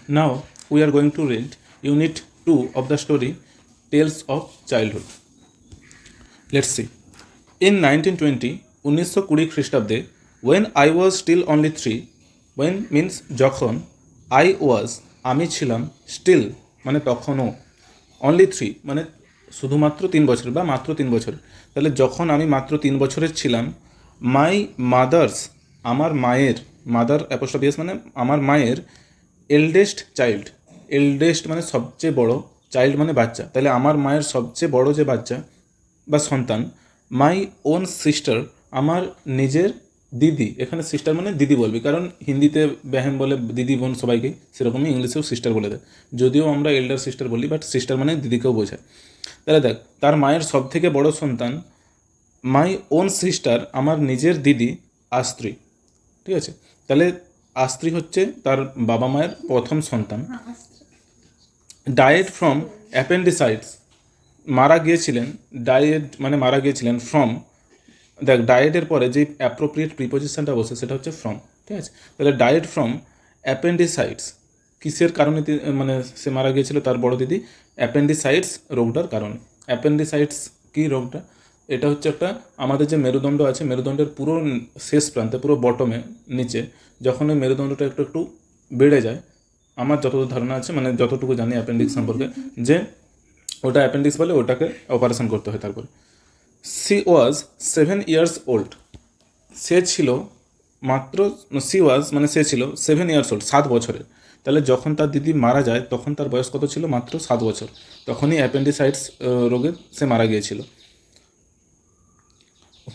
Now we are going to read Unit 2 of the story Tales of Childhood. Let's see. In 1920, 1920 খ্রিস্টাব্দে, when I was still only 3, when means যখন, I was আমি ছিলাম, still মানে তখনও, only 3 মানে শুধুমাত্র 3 বছর বা মাত্র 3 বছর। তাহলে যখন আমি মাত্র 3 বছরের ছিলাম, মাই মাদার্স আমার মায়ের, মাদার অ্যাপোস্ট্রফি এস মানে আমার মায়ের, এল্ডেস্ট চাইল্ড, এল্ডেস্ট মানে সবচেয়ে বড়, চাইল্ড মানে বাচ্চা, তাহলে আমার মায়ের সবচেয়ে বড় যে বাচ্চা বা সন্তান, মাই ওন সিস্টার আমার নিজের দিদি, এখানে সিস্টার মানে দিদি বলবি, কারণ হিন্দিতে বেহেন বলে দিদি বোন সবাইকে, সেরকমই ইংলিশেও সিস্টার বলে দেয়, যদিও আমরা এল্ডার সিস্টার বলি, বাট সিস্টার মানে দিদিকেও বোঝায়। তাহলে দেখ, তার মায়ের সব থেকে বড় সন্তান, মাই ওন সিস্টার আমার নিজের দিদি আস্ত্রী, ঠিক আছে। তাহলে আস্ত্রী হচ্ছে তার বাবা মায়ের প্রথম সন্তান। ডায়েড ফ্রম অ্যাপেন্ডিসাইটস মারা গিয়েছিলেন, ডায়েড মানে মারা গিয়েছিলেন, ফ্রম দেখ ডায়েটের পরে যে অ্যাপ্রোপ্রিয়েট প্রিপোজিশনটা বসে সেটা হচ্ছে ফ্রম, ঠিক আছে। তাহলে ডায়েড ফ্রম অ্যাপেন্ডিসাইটস, কিসের কারণে মানে সে মারা গিয়েছিল তার বড় দিদি, অ্যাপেন্ডিসাইটস রোগটার কারণে। অ্যাপেন্ডিসাইটস কী রোগটা? এটা হচ্ছে একটা আমাদের যে মেরুদণ্ড আছে, মেরুদণ্ডের পুরো শেষ প্রান্তে, পুরো বটমে নিচে, যখন ওই মেরুদণ্ডটা একটু একটু বেড়ে যায়, আমার যতটুকু ধারণা আছে, মানে যতটুকু জানি অ্যাপেন্ডিক্স সম্পর্কে, যে ওটা অ্যাপেন্ডিক্স বলে, ওটাকে অপারেশন করতে হয়। তারপরে সি ওয়াজ 7 years old, সে ছিল মাত্র, সি ওয়াজ মানে সে ছিল 7 years old 7 বছরের। তাহলে যখন তার দিদি মারা যায় তখন তার বয়স কত ছিল? মাত্র 7 বছর। তখনই অ্যাপেন্ডিসাইটস রোগে সে মারা গিয়েছিল।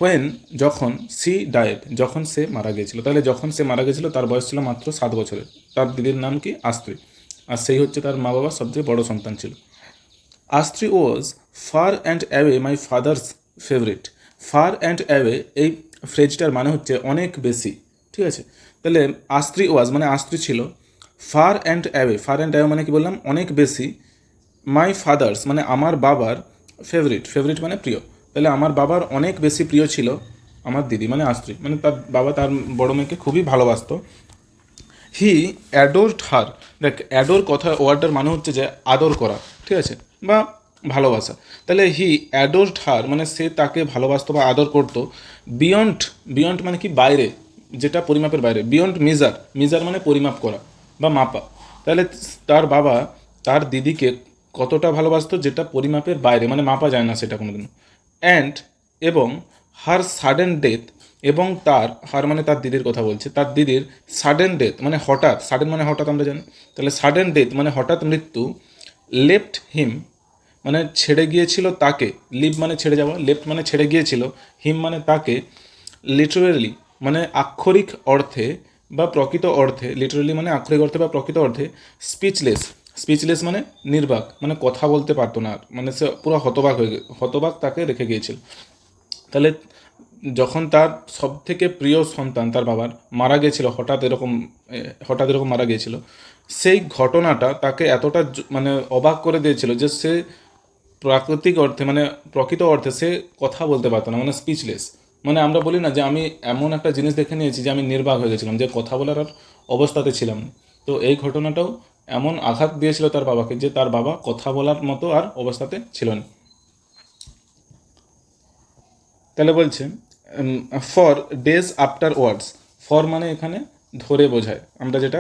ওয়েন যখন, সি ডায়েড যখন সে মারা গিয়েছিল, তাহলে যখন সে মারা গিয়েছিল তার বয়স ছিল মাত্র 7 বছরের। তার দিদির নাম কি? আস্ত্রী, আর সেই হচ্ছে তার মা বাবার সবচেয়ে বড় সন্তান ছিল। আস্ত্রী was far and away my father's favourite. Far and away এই ফ্রেজটার মানে হচ্ছে অনেক বেশি, ঠিক আছে। তাহলে আস্ত্রী ওয়াজ মানে আস্ত্রী ছিল, fur and away, fur and away মানে কি বললাম? অনেক বেশি। মাই ফাদার্স মানে আমার বাবার, ফেভারিট, ফেভারিট মানে প্রিয়, তাহলে আমার বাবার অনেক বেশি প্রিয় ছিল আমার দিদি মানে আস্ত্রী, মানে তার বাবা তার বড় মেয়েকে খুবই ভালোবাসতো। হি অ্যাডোরড হার, দেখ অ্যাডোর কথা ওয়ার্ডটার মানে হচ্ছে যে আদর করা, ঠিক আছে, বা ভালোবাসা। তাহলে হি অ্যাডোরড হার মানে সে তাকে ভালোবাসতো বা আদর করতো। বিয়ন্ড, বিয়ন্ড মানে কি? বাইরে, যেটা পরিমাপের বাইরে। বিয়ন্ড মেজার, মেজার মানে পরিমাপ করা বা মাপা। তাহলে তার বাবা তার দিদিকে কতটা ভালোবাসতো, যেটা পরিমাপের বাইরে, মানে মাপা যায় না সেটা কোনোদিন। অ্যান্ড এবং হার সাডেন ডেথ, এবং তার, হার মানে তার দিদির কথা বলছে, তার দিদির সাডেন ডেথ মানে হঠাৎ, সাডেন মানে হঠাৎ আমরা জানি, তাহলে সাডেন ডেথ মানে হঠাৎ মৃত্যু। লেফট হিম মানে ছেড়ে গিয়েছিল তাকে, লিভ মানে ছেড়ে যাওয়া, লেফট মানে ছেড়ে গিয়েছিল, হিম মানে তাকে, লিটারেলি মানে আক্ষরিক অর্থে বা প্রকৃত অর্থে, লিটারেলি মানে আক্ষরিক অর্থে বা প্রকৃত অর্থে, স্পিচলেস, স্পিচলেস মানে নির্বাক, মানে কথা বলতে পারতো না আর, মানে সে পুরো হতবাক হয়ে, হতবাক তাকে রেখে গিয়েছিল। তাহলে যখন তার সব থেকে প্রিয় সন্তান তার বাবার মারা গিয়েছিল, হঠাৎ এরকম মারা গিয়েছিল, সেই ঘটনাটা তাকে এতটা মানে অবাক করে দিয়েছিল যে সে প্রাকৃতিক অর্থে মানে প্রকৃত অর্থে সে কথা বলতে পারতো না, মানে স্পিচলেস। মানে আমরা বলি না যে আমি এমন একটা জিনিস দেখে নিয়েছি যে আমি নির্বাক হয়ে গেছিলাম, যে কথা বলার আর অবস্থাতে ছিলাম না। তো এই ঘটনাটাও এমন আঘাত দিয়েছিল তার বাবাকে যে তার বাবা কথা বলার মতো আর অবস্থাতে ছিল না। তাহলে বলছে for days after words, for মানে এখানে ধরে বোঝায়, আমরা যেটা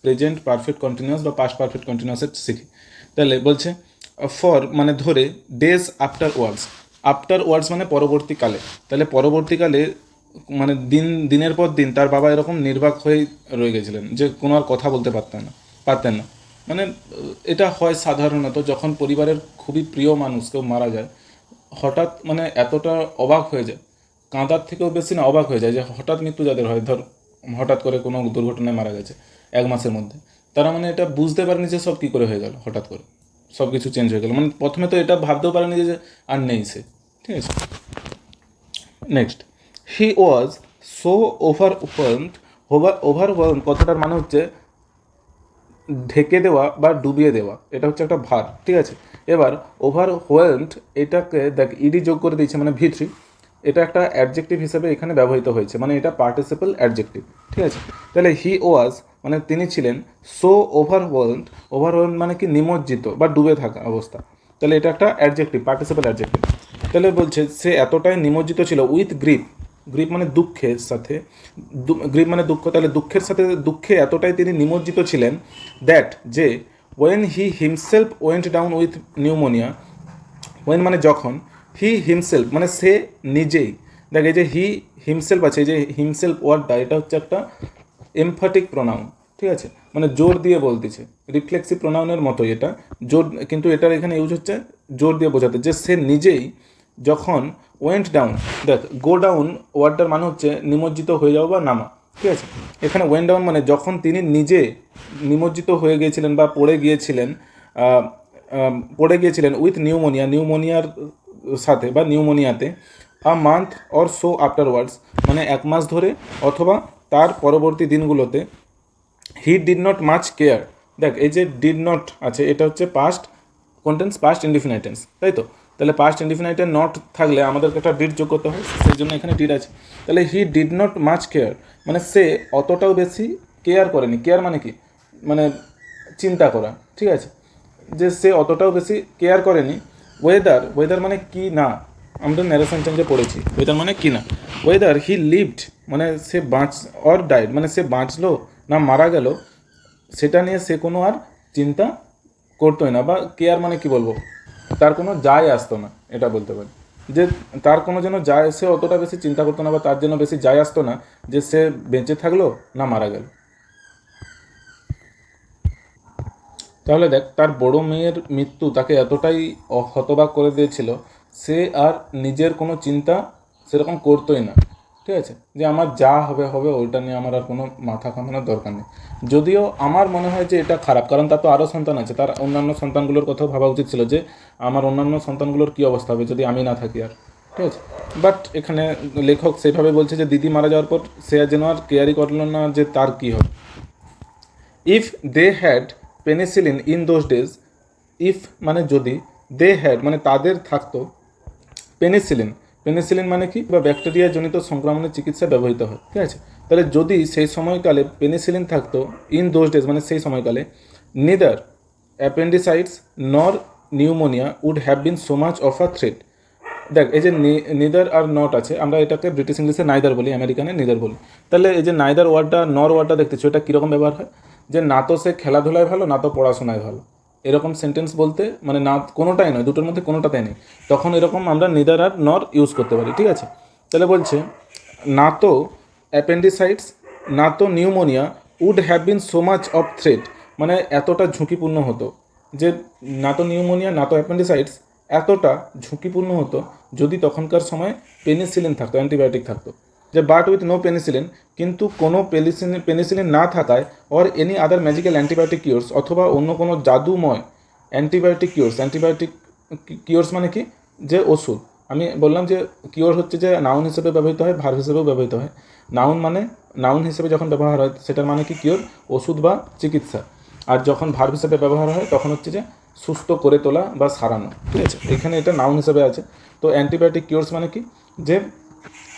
প্রেজেন্ট পারফেক্ট কন্টিনিউয়াস বা পাস্ট পারফেক্ট কন্টিনিউয়াসের শিখি। তাহলে বলছে ফর মানে ধরে, ডেজ আফটার ওয়ার্ডস, আফটার ওয়ার্ডস মানে পরবর্তীকালে। তাহলে পরবর্তীকালে মানে দিনের পর দিন তার বাবা এরকম নির্বাক হয়ে রয়ে গেছিলেন, যে কোনো আর কথা বলতে পারতেন না। মানে এটা হয় সাধারণত যখন পরিবারের খুবই প্রিয় মানুষ কেউ মারা যায়, হঠাৎ মানে এতটা অবাক হয়ে যায়, কাঁদার থেকেও বেশি না অবাক হয়ে যায়, যে হঠাৎ মৃত্যু যাদের হয়, ধর হঠাৎ করে কোনো দুর্ঘটনায় মারা গেছে 1 মাসের মধ্যে, তারা মানে এটা বুঝতে পারেনি যে সব কী করে হয়ে গেল, হঠাৎ করে সব কিছু চেঞ্জ হয়ে গেল, মানে প্রথমে তো এটা ভাবতেও পারেনি যে আর নেই সে, ঠিক আছে। Next, he was so overwhelmed, overwhelm কথাটার মানে হচ্ছে ঢেকে দেওয়া বা ডুবিয়ে দেওয়া, এটা হচ্ছে একটা ভার, ঠিক আছে। এবার ওভারওয়েলমড এটাকে দেখ ইডি যোগ করে দিয়েছে মানে V3, এটা একটা অ্যাডজেক্টিভ হিসেবে এখানে ব্যবহৃত হয়েছে, মানে এটা পার্টিসিপল অ্যাডজেক্টিভ, ঠিক আছে। তাহলে হি ওয়াজ মানে তিনি ছিলেন সো ওভারওয়েলড মানে কি নিমজ্জিত বা ডুবে থাকা অবস্থা, তাহলে এটা একটা অ্যাডজেক্টিভ, পার্টিসিপল অ্যাডজেক্টিভ। তাহলে বলছে সে এতটাই নিমজ্জিত ছিল উইথ গ্রিপ, গ্রিপ মানে দুঃখের সাথে, গ্রিপ মানে দুঃখ, তাহলে দুঃখের সাথে দুঃখে এতটাই তিনি নিমজ্জিত ছিলেন দ্যাট যে when he himself went down with pneumonia, when মানে যখন, হি হিমসেলফ মানে সে নিজেই, দেখ এই যে হি হিমসেলফ আছে, এই যে হিমসেলফ ওয়ার্ডটা এটা হচ্ছে একটা এমফাটিক প্রোনাউন, ঠিক আছে, মানে জোর দিয়ে বলতেছে, রিফ্লেক্সিভ প্রোনাউনের মতোই এটা জোর, কিন্তু এটার এখানে ইউজ হচ্ছে জোর দিয়ে বোঝাতে, যে সে নিজেই যখন ওয়েন্ট ডাউন, দেখ গো ডাউন ওয়ার্ডটার মানে হচ্ছে নিমজ্জিত হয়ে যাওয়া বা নামা, ঠিক আছে। এখানে ওয়েন্ট ডাউন মানে যখন তিনি নিজে নিমজ্জিত হয়ে গিয়েছিলেন বা পড়ে গিয়েছিলেন উইথ নিউমোনিয়ার সাথে বা নিউমোনিয়াতে, a month or so afterwards মানে 1 মাস ধরে অথবা তার পরবর্তী দিনগুলোতে, he did not much care, দেখ এই যে ডিড নট আছে এটা হচ্ছে পাস্ট কন্টেন্স, পাস্ট ইনডিফিনাইট টেন্স, তাই তো। তাহলে পাস্ট ইনডিফিনাইটে নট থাকলে আমাদেরকে একটা ডিড যোগ করতে হয়, সেই জন্য এখানে ডিড আছে। তাহলে হি ডিড নট মাচ কেয়ার মানে সে অতটাও বেশি কেয়ার করেনি, কেয়ার মানে কি, মানে চিন্তা করা, ঠিক আছে, যে সে অতটাও বেশি কেয়ার করেনি। ওয়েদার মানে কি না, আমরা ন্যারেশন চেঞ্জে পড়েছি, ওয়েদার মানে কি না, ওয়েদার হি লিভড মানে সে অর ডাইড মানে সে বাঁচলো না মারা গেল, সেটা নিয়ে সে কোনো আর চিন্তা করতোই না, বা কেয়ার মানে কি বলবো, তার কোনো যায় আসতো না, এটা বলতে পারি, যে তার কোনো যেন যায়, সে অতটা বেশি চিন্তা করতো না বা তার জন্য বেশি যায় আসতো না যে সে বেঁচে থাকলো না মারা গেল। তাহলে দেখ তার বড় মেয়ের মৃত্যু তাকে এতটাই হতবাক করে দিয়েছিল, সে আর নিজের কোনো চিন্তা সেরকম করতোই না, ঠিক আছে, যে আমার যা হবে হবে ওইটা নিয়ে আমার আর কোনো মাথা ঘামানোর দরকার নেই। যদিও আমার মনে হয় যে এটা খারাপ, কারণ তার তো আরও সন্তান আছে, তার অন্যান্য সন্তানগুলোর কথাও ভাবা উচিত ছিল, যে আমার অন্যান্য সন্তানগুলোর কী অবস্থা হবে যদি আমি না থাকি আর, ঠিক আছে। বাট এখানে লেখক সেভাবে বলছে যে দিদি মারা যাওয়ার পর সে আর যেন আর কেয়ারই করলো না যে তার কী হবে। If they had penicillin in those days, if মানে যদি, দে হ্যাড মানে তাদের থাকতো পেনিসিলিন মানে কি, বা ব্যাকটেরিয়া জনিত সংক্রমণের চিকিৎসা ব্যবহৃত হয়, ঠিক আছে। তাহলে যদি সেই সময়কালে পেনিসিলিন থাকতো ইন দোজ ডেজ মানে সেই সময়কালে, neither appendicitis nor pneumonia would have been so much of a threat. দেখ এই যে নিদার আর নট আছে, আমরা এটাকে ব্রিটিশ ইংলিশে নাইদার বলি, আমেরিকানে নিদার বলি। তাহলে এই যে নাইদার ওয়ার্ডটা, নর ওয়ার্ডটা দেখতেছো, এটা কীরকম ব্যবহার হয়, যে না তো সে খেলাধুলায় ভালো না তো পড়াশোনায় ভালো, এরকম সেন্টেন্স বলতে মানে না কোনোটাই নয়, দুটোর মধ্যে কোনোটাতেই নেই, তখন এরকম আমরা নিদার আর নর ইউজ করতে পারি, ঠিক আছে। তাহলে বলছে না তো অ্যাপেন্ডিসাইটস না তো pneumonia would have been so much of threat মানে এতটা ঝুঁকিপূর্ণ হতো, যে না তো নিউমোনিয়া না তো অ্যাপেন্ডিসাইটস এতটা ঝুঁকিপূর্ণ হতো যদি তখনকার সময় পেনিসিলিন থাকতো, অ্যান্টিবায়োটিক থাকতো, যে বাট উইথ নো পেনিসিলিন কিন্তু কোনো পেনিসিলিন না থাকায়, or any other magical antibiotic cures অথবা অন্য কোনো জাদুময় অ্যান্টিবায়োটিক কিওর্স মানে কি, যে ওষুধ। আমি বললাম যে কিওর হচ্ছে যে নাউন হিসেবে ব্যবহৃত হয়, ভার্ব হিসেবেও ব্যবহৃত হয়। নাউন হিসেবে যখন ব্যবহার হয় সেটার মানে কি কিওর, ওষুধ বা চিকিৎসা, আর যখন ভার্ব হিসেবে ব্যবহার হয় তখন হচ্ছে যে সুস্থ করে তোলা বা সারানো, ঠিক আছে, এখানে এটা নাউন হিসেবে আছে। তো অ্যান্টিবায়োটিক কিওর্স মানে কি, যে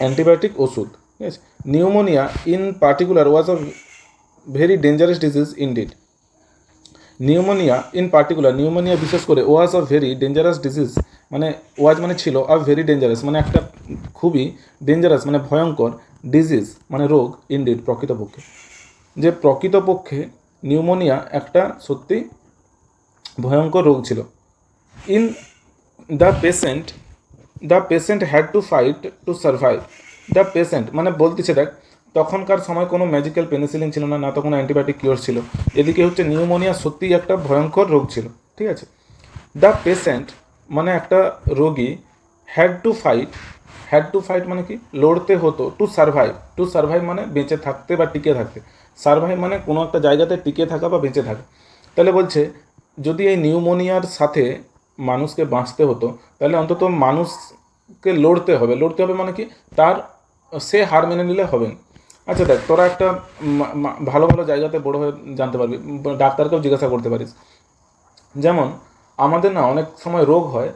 অ্যান্টিবায়োটিক ওষুধ, ঠিক আছে। Pneumonia in particular was a very dangerous disease indeed. Pneumonia বিশেষ করে ওয়াজ আ ভেরি ডেঞ্জারাস ডিজিজ মানে ওয়াজ মানে ছিল, আ ভেরি ডেঞ্জারাস মানে একটা খুবই ডেঞ্জারাস মানে ভয়ঙ্কর, ডিজিজ মানে রোগ, ইনডিড প্রকৃতপক্ষে, যে প্রকৃতপক্ষে নিউমোনিয়া একটা সত্যি ভয়ঙ্কর রোগ ছিল। In the patient had to fight to survive. The patient মানে বলতেছে দেখ তখনকার সময় কোনো ম্যাজিক্যাল পেনিসিলিন ছিল না, না তো কোনো অ্যান্টিবায়োটিক কিওর ছিল, এদিকে হচ্ছে নিউমোনিয়া সত্যিই একটা ভয়ঙ্কর রোগ ছিল, ঠিক আছে। দ্য পেশেন্ট মানে একটা রোগী, হ্যাড টু ফাইট মানে কি লড়তে হতো, টু সার্ভাইভ মানে বেঁচে থাকতে বা টিকে থাকতে, সার্ভাইভ মানে কোনো একটা জায়গাতে টিকে থাকা বা বেঁচে থাকা। তাহলে বলছে যদি এই নিউমোনিয়ার সাথে মানুষকে বাঁচতে হতো তাহলে অন্তত মানুষকে লড়তে হবে মানে কি তার সে হার মেনে নিলে হবে না। আচ্ছা দেখ তোরা একটা ভালো ভালো জায়গাতে বড় হয়ে জানতে পারবি, ডাক্তারকেও জিজ্ঞাসা করতে পারিস, যেমন আমাদের না অনেক সময় রোগ হয়,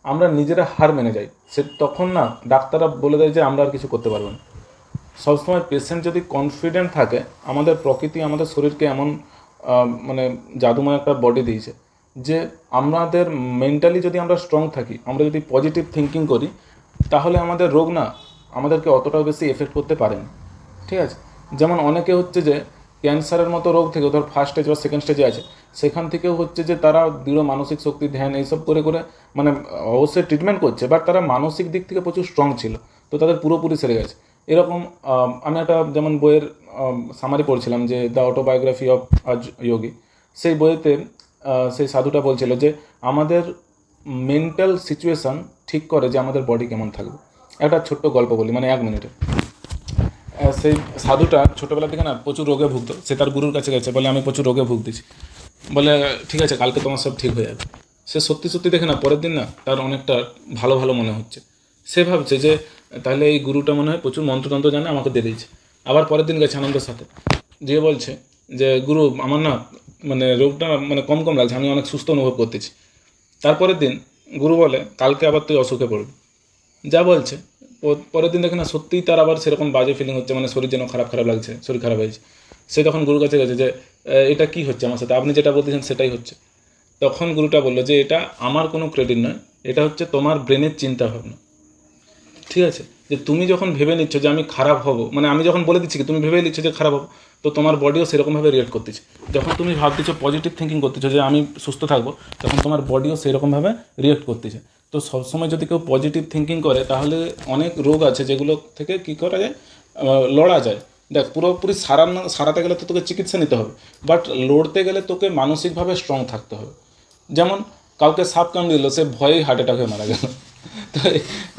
আমরা নিজেরা হার মেনে যাই, সে তখন না ডাক্তাররা বলে দেয় যে আমরা আর কিছু করতে পারবো না। সবসময় পেশেন্ট যদি কনফিডেন্ট থাকে, আমাদের প্রকৃতি আমাদের শরীরকে এমন মানে জাদুময় একটা বডি দিয়েছে যে আমাদের মেন্টালি যদি আমরা স্ট্রং থাকি, আমরা যদি পজিটিভ থিঙ্কিং করি, তাহলে আমাদের রোগ না আমাদেরকে অতটাও বেশি এফেক্ট করতে পারে না। ঠিক আছে, যেমন অনেকে হচ্ছে যে ক্যান্সারের মতো রোগ থেকে ধর ফার্স্ট স্টেজ বা সেকেন্ড স্টেজে আছে, সেখান থেকেও হচ্ছে যে তারা দৃঢ় মানসিক শক্তি, ধ্যান এইসব করে করে মানে অবশ্যই ট্রিটমেন্ট করছে, বাট তারা মানসিক দিক থেকে প্রচুর স্ট্রং ছিল, তো তাদের পুরোপুরি সেরে গেছে। এরকম আমি একটা যেমন বইয়ের সামারি পড়ছিলাম যে দ্য অটোবায়োগ্রাফি অফ আ যোগী, সেই বইয়েতে সেই সাধুটা বলছিল যে আমাদের মেন্টাল সিচুয়েশান ঠিক করে যে আমাদের বডি কেমন থাকবে। একটা ছোট্ট গল্প বলি, মানে 1 মিনিটে। সেই সাধুটা ছোটোবেলা থেকে না প্রচুর রোগে ভুগতো, সে তার গুরুর কাছে গেছে, বলে আমি প্রচুর রোগে ভুগতেছি, বলে ঠিক আছে কালকে তোমার সব ঠিক হয়ে যাবে। সে সত্যি সত্যি দেখে না পরের দিন না তার অনেকটা ভালো ভালো মনে হচ্ছে। সে ভাবছে যে তাহলে এই গুরুটা মনে হয় প্রচুর মন্ত্রতন্ত্র জানে, আমাকে দিয়ে দিয়েছে। আবার পরের দিন গেছে আনন্দের সাথে, যে বলছে যে গুরু আমার না মানে রোগটা মানে কম কম লাগছে, আমি অনেক সুস্থ অনুভব করতেছি। তারপরের দিন গুরু বলে কালকে আবার তুই অসুখে পড়বি। যা বলছে পরের দিন দেখে না সত্যিই তার আবার সেরকম বাজে ফিলিং হচ্ছে, মানে শরীর যেন খারাপ খারাপ লাগছে, শরীর খারাপ হয়েছে। সে তখন গুরুর কাছে গেছে যে এটা কি হচ্ছে আমার সাথে, আপনি যেটা বলতেছেন সেটাই হচ্ছে। তখন গুরুটা বললো যে এটা আমার কোনো ক্রেডিট নয়, এটা হচ্ছে তোমার ব্রেনের চিন্তা ভাবনা। ঠিক আছে, যে তুমি যখন ভেবে নিচ্ছ যে আমি খারাপ হব, মানে আমি যখন বলে দিচ্ছি কি তুমি ভেবে নিচ্ছ যে খারাপ হবো, তো তোমার বডিও সেরকমভাবে রিয়েক্ট করতেছে। যখন তুমি ভাবতেছো পজিটিভ থিঙ্কিং করতেছো যে আমি সুস্থ থাকবো, তখন তোমার বডিও সেরকমভাবে রিয়েক্ট করতেছে। তো সবসময় যদি কেউ পজিটিভ থিঙ্কিং করে, তাহলে অনেক রোগ আছে যেগুলো থেকে কী করা যায়, লড়া যায়। দেখ পুরোপুরি সারাতে গেলে তো তোকে চিকিৎসা নিতে হবে, বাট লড়তে গেলে তোকে মানসিকভাবে স্ট্রং থাকতে হবে। যেমন কাউকে সাপ কামড়ে দিল, সে ভয়েই হার্ট অ্যাটাক হয়ে মারা গেল। তো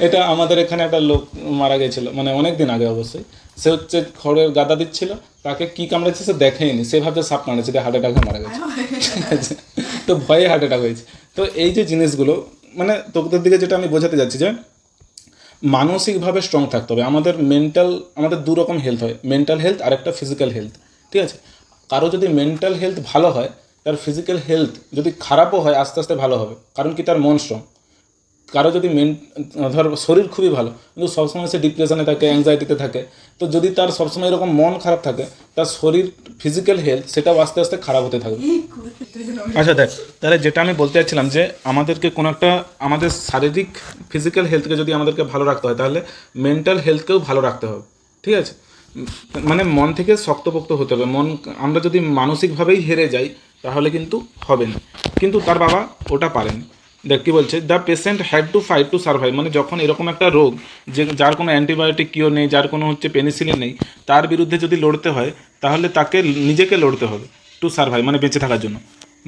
এটা আমাদের এখানে একটা লোক মারা গেছিলো, মানে অনেক দিন আগে অবশ্যই। সে হচ্ছে খড়ের গাদা দিচ্ছিল, তাকে কী কামড়েছে সে দেখেইনি, সে ভাবছে সাপ কামড়েছে, হার্ট অ্যাটাক হয়ে মারা গেছে। ঠিক আছে, তো ভয়ে হার্ট অ্যাটাক হয়েছে। তো এই যে জিনিসগুলো মানে তোদের দিকে যেটা আমি বোঝাতে যাচ্ছি যে মানসিকভাবে স্ট্রং থাকতে হবে। আমাদের দু রকম হেলথ হয়, মেন্টাল হেলথ আর একটা ফিজিক্যাল হেলথ। ঠিক আছে, কারো যদি মেন্টাল হেলথ ভালো হয়, তার ফিজিক্যাল হেলথ যদি খারাপও হয় আস্তে আস্তে ভালো হবে, কারণ কি তার মন স্ট্রং। কারো যদি ধর শরীর খুবই ভালো কিন্তু সবসময় সে ডিপ্রেশনে থাকে, অ্যাংজাইটিতে থাকে, তো যদি তার সবসময় এরকম মন খারাপ থাকে, তার শরীর ফিজিক্যাল হেলথ সেটাও আস্তে আস্তে খারাপ হতে থাকবে। আচ্ছা দেখ, তাহলে যেটা আমি বলতে চাচ্ছিলাম যে আমাদেরকে কোনো একটা আমাদের শারীরিক ফিজিক্যাল হেলথকে যদি আমাদেরকে ভালো রাখতে হয়, তাহলে মেন্টাল হেলথকেও ভালো রাখতে হবে। ঠিক আছে, মানে মন থেকে শক্তপোক্ত হতে হবে। আমরা যদি মানসিকভাবেই হেরে যাই তাহলে কিন্তু হবে না। কিন্তু তার বাবা ওটা পারেনি। দেখ কী বলছে, the patient had to fight to survive, মানে যখন এরকম একটা রোগ যে যার কোনো অ্যান্টিবায়োটিক কিওর নেই, যার কোনো হচ্ছে পেনিসিলিন নেই, তার বিরুদ্ধে যদি লড়তে হয় তাহলে তাকে নিজেকে লড়তে হবে টু সার্ভাইভ, মানে বেঁচে থাকার জন্য।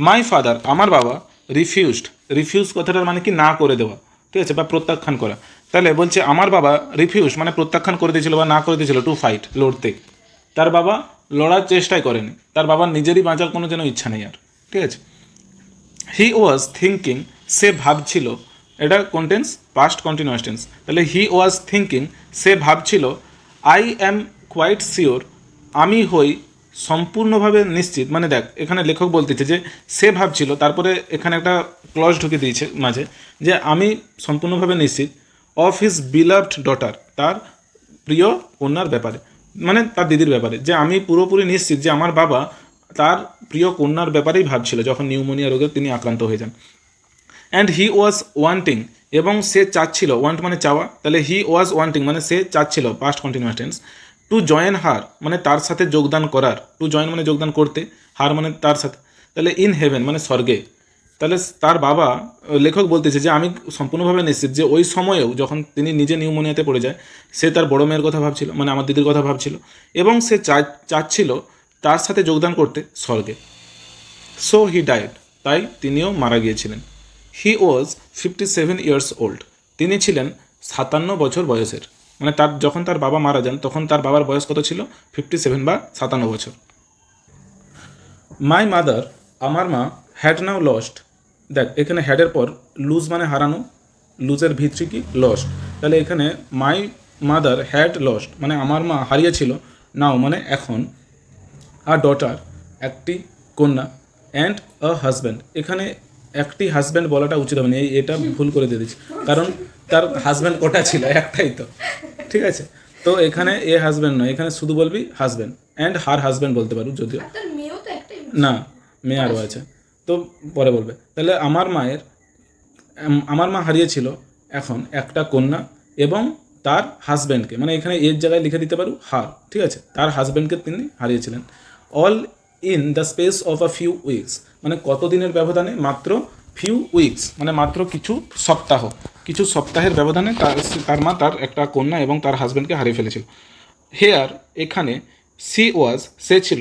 মাই ফাদার, আমার বাবা, রিফিউজ কথাটার মানে কি না করে দেওয়া, ঠিক আছে, বা প্রত্যাখ্যান করা। তাহলে বলছে আমার বাবা রিফিউজ মানে প্রত্যাখ্যান করে দিয়েছিল বা না করে দিয়েছিল টু ফাইট, লড়তে। তার বাবা লড়ার চেষ্টাই করেনি, তার বাবার নিজেরই বাঁচার কোনো যেন ইচ্ছা নেই আর। ঠিক আছে, হি ওয়াজ থিঙ্কিং, সে ভাবছিল, এটা কন্টেন্স পাস্ট কন্টিনিউয়াস টেন্স। তাহলে হি ওয়াজ থিঙ্কিং, সে ভাবছিল, আই অ্যাম কোয়াইট শিওর, আমি হই সম্পূর্ণভাবে নিশ্চিত। মানে দেখ এখানে লেখক বলতেছে যে সে ভাবছিল, তারপরে এখানে একটা ক্লজ ঢুকে দিয়েছে মাঝে, যে আমি সম্পূর্ণভাবে নিশ্চিত অফ হিজ বিলাভড ডটার, তার প্রিয় কন্যার ব্যাপারে, মানে তার দিদির ব্যাপারে, যে আমি পুরোপুরি নিশ্চিত যে আমার বাবা তার প্রিয় কন্যার ব্যাপারেই ভাবছিল যখন নিউমোনিয়া রোগে তিনি আক্রান্ত হয়ে যান। অ্যান্ড হি ওয়াজ ওয়ান্টিং, এবং সে চাচ্ছিল, ওয়ান্ট মানে চাওয়া, তাহলে হি ওয়াজ ওয়ান্টিং মানে সে চাচ্ছিল, past continuous tense, to join her মানে তার সাথে যোগদান করার, টু জয়েন মানে যোগদান করতে, হার মানে তার সাথে, তাহলে ইন হেভেন মানে স্বর্গে। তাহলে তার বাবা, লেখক বলতেছে যে আমি সম্পূর্ণভাবে নিশ্চিত যে ওই সময়েও যখন তিনি নিজে নিউমোনিয়াতে পড়ে যায়, সে তার বড় মেয়ের কথা ভাবছিল, মানে আমার দিদির কথা ভাবছিল, এবং সে চাচ্ছিল তার সাথে যোগদান করতে স্বর্গে। সো হি ডায়েড, তাই তিনিও মারা গিয়েছিলেন। হি ওয়াজ 57 ইয়ার্স ওল্ড, তিনি ছিলেন 57 বছর বয়সের। মানে যখন তার বাবা মারা যান তখন তার বাবার বয়স কত ছিল, 57 বা 57 বছর। মাই মাদার, আমার মা, হ্যাড নাও লস্ট, দেখ এখানে হ্যাডের পর লুজ মানে হারানো, লুজের ভিত্তি কি লস্ট, তাহলে এখানে মাই মাদার হ্যাড লস্ট মানে আমার মা হারিয়েছিল, নাও মানে এখন, আ ডটার একটি কন্যা, অ্যান্ড আ হাজব্যান্ড, এখানে একটি হাজব্যান্ড বলাটা উচিত হবে না, এটা ভুল করে দিয়ে দিচ্ছি, কারণ তার হাজব্যান্ড কটা ছিল, একটাই তো, ঠিক আছে। তো এখানে এ হাজব্যান্ড নয়, এখানে শুধু বলবি হাজব্যান্ড, অ্যান্ড হার হাজব্যান্ড বলতে পারো যদিও, না মেয়ে আরও আছে, তো পরে বলবে। তাহলে আমার মা হারিয়েছিল এখন একটা কন্যা এবং তার হাজব্যান্ডকে, মানে এখানে এর জায়গায় লিখে দিতে পারো হার, ঠিক আছে, তার হাজব্যান্ডকে তিনি হারিয়েছিলেন। All in the space of a few weeks, মানে কত দিনের ব্যবধানে, মাত্র ফিউ উইকস, মানে মাত্র কিছু সপ্তাহের ব্যবধানে তার মা তার একটা কন্যা এবং তার হাজব্যান্ডকে হারিয়ে ফেলেছিল। হেয়ার, এখানে সে ছিল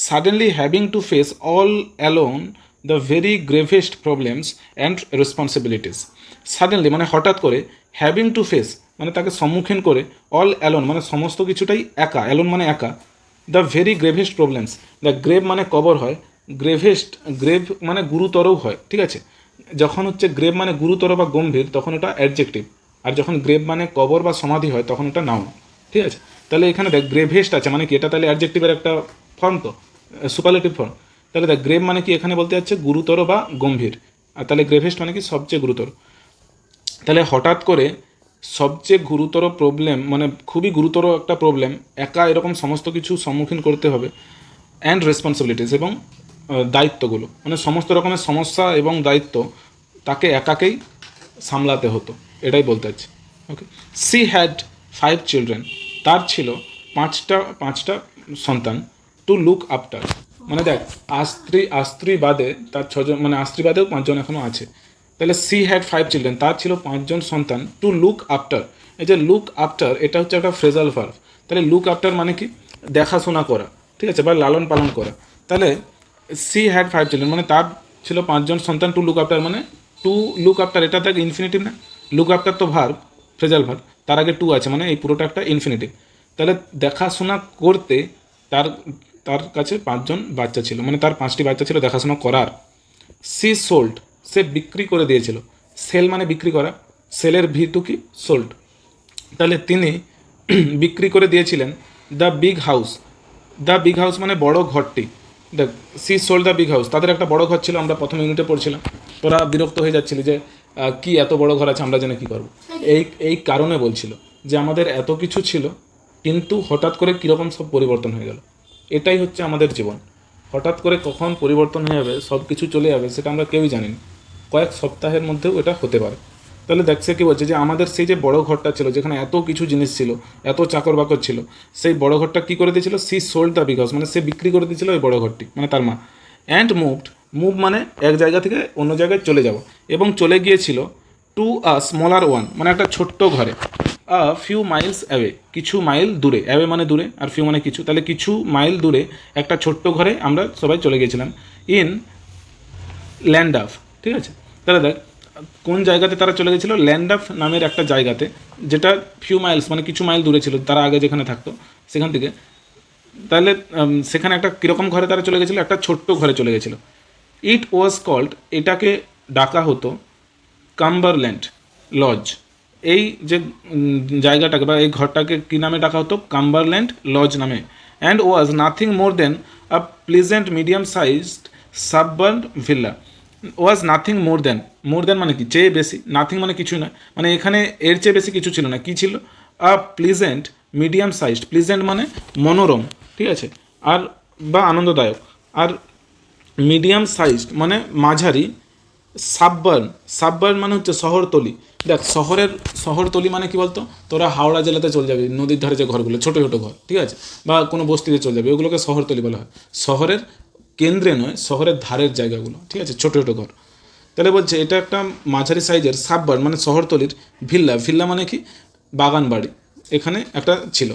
suddenly having to face all alone the very gravest problems and responsibilities. Suddenly মানে হঠাৎ করে, হ্যাভিং টু ফেস মানে তাকে সম্মুখীন করে, অল অ্যালোন মানে সমস্ত কিছুটাই একা, অ্যালোন মানে একা, the very gravest problems, the grave মানে কবর হয়, গ্রেভ মানে গুরুতরও হয়, ঠিক আছে। যখন হচ্ছে গ্রেভ মানে গুরুতর বা গম্ভীর তখন ওটা অ্যাডজেক্টিভ, আর যখন গ্রেভ মানে কবর বা সমাধি হয় তখন ওটা নাউন, ঠিক আছে। তাহলে এখানে দেখ গ্রেভেস্ট আছে মানে কি, এটা তাহলে অ্যাডজেক্টিভের একটা ফর্ম, তো সুপারলেটিভ ফর্ম। তাহলে দেখ গ্রেভ মানে কি এখানে বলতে যাচ্ছে গুরুতর বা গম্ভীর, আর তাহলে গ্রেভেস্ট মানে কি সবচেয়ে গুরুতর। তাহলে হঠাৎ করে সবচেয়ে গুরুতর প্রবলেম মানে খুবই গুরুতর একটা প্রবলেম, একা এরকম সমস্ত কিছু সম্মুখীন করতে হবে, অ্যান্ড রেসপন্সিবিলিটিস এবং দায়িত্বগুলো, মানে সমস্ত রকমের সমস্যা এবং দায়িত্ব তাকে একাকেই সামলাতে হতো, এটাই বলতে চাচ্ছি। ওকে, সি হ্যাড 5 চিলড্রেন, তার ছিল পাঁচটা সন্তান, টু লুক আফটার, মানে দেখ স্ত্রী বাদে তার 6 জন, মানে স্ত্রী বাদেও 5 জন এখনও আছে। তাহলে সি হ্যাড 5 চিলড্রেন, তার ছিল 5 জন সন্তান, টু লুক আফটার, এই যে লুক আফটার এটা হচ্ছে একটা ফ্রেজাল ভার্ব। তাহলে লুক আফটার মানে কি দেখাশোনা করা, ঠিক আছে, বা লালন পালন করা। তাহলে সি হ্যাড 5 চিলড্রেন মানে তার ছিল 5 জন সন্তান, টু লুক আফটার মানে টু লুক আফটার এটা দেখ ইনফিনিটিভ না, লুক আফটার তো ভার্ব, ফ্রেজাল ভার্ব, তার আগে টু আছে মানে এই পুরোটা একটা ইনফিনিটিভ। তাহলে দেখাশোনা করতে তার কাছে 5 জন বাচ্চা ছিল, মানে তার 5টি বাচ্চা ছিল দেখাশোনা করার। সি সোল্ড, সে বিক্রি করে দিয়েছিল, সেল মানে বিক্রি করা, সেলের ভিতু কি সোল্ড, তাহলে তিনি বিক্রি করে দিয়েছিলেন দ্য বিগ হাউস মানে বড় ঘরটি, দেখ she sold the big house, তাদের একটা বড় ঘর ছিল, আমরা প্রথম ইউনিটে পড়ছিলাম, তোরা বিরক্ত হয়ে যাচ্ছিলি যে কি এত বড় ঘর আছে আমরা জেনে কী করবো, এই কারণে বলছিল যে আমাদের এত কিছু ছিল কিন্তু হঠাৎ করে কীরকম সব পরিবর্তন হয়ে গেল। এটাই হচ্ছে আমাদের জীবন, হঠাৎ করে কখন পরিবর্তন হয়ে যাবে, সব কিছু চলে যাবে সেটা আমরা কেউই জানি না, কয়েক সপ্তাহের মধ্যেও এটা হতে পারে। তাহলে দেখছে কি বলছে যে আমাদের সেই যে বড় ঘরটা ছিল যেখানে এত কিছু জিনিস ছিল, এত চাকর বাকর ছিল, সেই বড় ঘরটা কী করে দিয়েছিল, she sold the big house মানে সে বিক্রি করে দিয়েছিল ওই বড় ঘরটি, মানে তার মা। অ্যান্ড মুভ মানে এক জায়গা থেকে অন্য জায়গায় চলে যাব, এবং চলে গিয়েছিল টু আ স্মলার ওয়ান মানে একটা ছোট্ট ঘরে, আ ফিউ মাইলস অ্যাওয়ে কিছু মাইল দূরে, অ্যাওয়ে মানে দূরে আর ফিউ মানে কিছু, তাহলে কিছু মাইল দূরে একটা ছোট্ট ঘরে আমরা সবাই চলে গেছিলাম, ইন ল্যান্ডাফ, ঠিক আছে। তাহলে দেখ কোন জায়গাতে তারা চলে গেছিলো, ল্যান্ডাফ নামের একটা জায়গাতে, যেটা ফিউ মাইলস মানে কিছু মাইল দূরে ছিল তারা আগে যেখানে থাকতো সেখান থেকে। তাহলে সেখানে একটা কীরকম ঘরে তারা চলে গেছিলো, একটা ছোট্ট ঘরে চলে গেছিলো। ইট ওয়াজ কল্ড, এটাকে ডাকা হতো কাম্বারল্যান্ড লজ, এই যে জায়গাটাকে বা এই ঘরটাকে কী নামে ডাকা হতো, কাম্বারল্যান্ড লজ নামে। And was nothing more than a pleasant medium sized suburban villa, was nothing more than মানে কি চেয়ে বেশি, নাথিং মানে কিছুই না, মানে এখানে এর চেয়ে বেশি কিছু ছিল না, কী ছিল, আ প্লিজেন্ট মিডিয়াম সাইজড, প্লিজেন্ট মানে মনোরম, ঠিক আছে, আর বা আনন্দদায়ক, আর মিডিয়াম সাইজড মানে মাঝারি, সাববার্ন মানে হচ্ছে শহরতলি। দেখ শহরতলি মানে কি বলতো, তোরা হাওড়া জেলাতে চলে যাবি, নদীর ধারে যে ঘরগুলো ছোটো ছোটো ঘর, ঠিক আছে, বা কোনো বস্তিতে চলে যাবে, ওগুলোকে শহরতলি বলা হয়, শহরের কেন্দ্রে নয়, শহরের ধারের জায়গাগুলো, ঠিক আছে, ছোটো ছোটো ঘর। তাহলে বলছে এটা একটা মাঝারি সাইজের সাববার্ন মানে শহরতলির ভিল্লা মানে কি বাগান বাড়ি, এখানে একটা ছিল,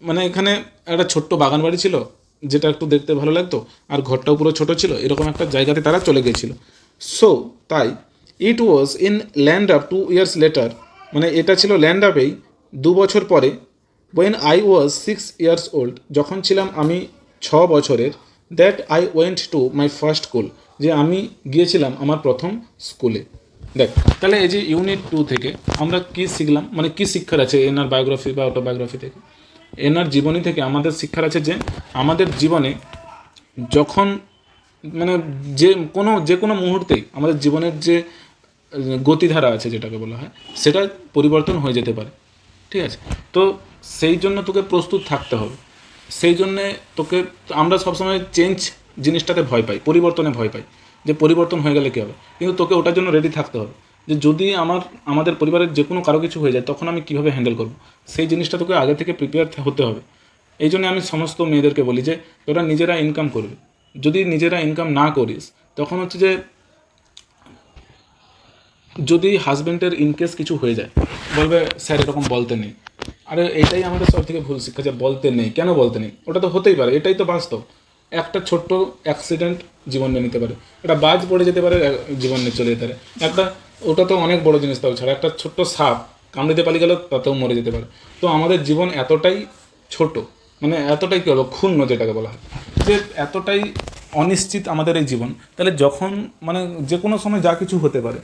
মানে এখানে একটা ছোট্ট বাগান বাড়ি ছিল যেটা একটু দেখতে ভালো লাগতো, আর ঘরটাও পুরো ছোটো ছিল, এরকম একটা জায়গাতে তারা চলে গিয়েছিল। সো তাই it was in land up 2 years later, মানে এটা ছিল ল্যান্ড আপেই 2 বছর পরে, when I was 6 years old, যখন ছিলাম আমি 6 বছরের, that I went to my first school, যে আমি গিয়েছিলাম আমার প্রথম স্কুলে। দেখ তাহলে এই যে ইউনিট 2 থেকে আমরা কি শিখলাম, মানে কি শিক্ষার আছে এনার বায়োগ্রাফি বা অটোবায়োগ্রাফি থেকে, এনার জীবনী থেকে আমাদের শিক্ষার আছে যে আমাদের জীবনে যখন মানে যে কোনো মুহূর্তেই আমাদের জীবনের যে গতিধারা আছে যেটাকে বলা হয়, সেটা পরিবর্তন হয়ে যেতে পারে। ঠিক আছে? তো সেই জন্য তোকে প্রস্তুত থাকতে হবে। সেই জন্যে তোকে, আমরা সবসময় চেঞ্জ জিনিসটাতে ভয় পাই, পরিবর্তনে ভয় পাই, যে পরিবর্তন হয়ে গেলে কী হবে, কিন্তু তোকে ওটার জন্য রেডি থাকতে হবে যে যদি আমাদের পরিবারের যে কোনো কারো কিছু হয়ে যায় তখন আমি কীভাবে হ্যান্ডেল করব, সেই জিনিসটা তোকে আগে থেকে প্রিপেয়ার হতে হবে। এই জন্য আমি সমস্ত মেয়েদেরকে বলি যে তোরা নিজেরা ইনকাম করবে। যদি নিজেরা ইনকাম না করিস তখন হচ্ছে যে, যদি হাজব্যান্ডের ইনকেস কিছু হয়ে যায়, বলবে স্যার এরকম বলতে নেই। আরে এটাই আমাদের সব থেকে ভুল শিক্ষা, যে বলতে নেই। কেন বলতে নেই? ওটা তো হতেই পারে, এটাই তো বাস্তব। একটা ছোট্ট অ্যাক্সিডেন্ট জীবন নিয়ে নিতে পারে, একটা বাজ পড়ে যেতে পারে, জীবন নিয়ে চলে যেতে পারে। ওটা তো অনেক বড় জিনিস, তাও ছাড়া একটা ছোট্ট সাপ কামড়িতে পালিয়ে গেল, তাতেও মরে যেতে পারে। তো আমাদের জীবন এতটাই ছোট, মানে এতটাই কী হলো, ক্ষুণ্ণ যেটাকে বলা হয়, যে এতটাই অনিশ্চিত আমাদের এই জীবন। তাহলে যখন মানে যে কোনো সময় যা কিছু হতে পারে,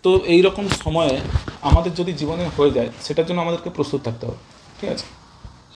তো এই রকম সময়ে আমাদের যদি জীবনে হয়ে যায়, সেটার জন্য আমাদেরকে প্রস্তুত থাকতে হবে। ঠিক আছে?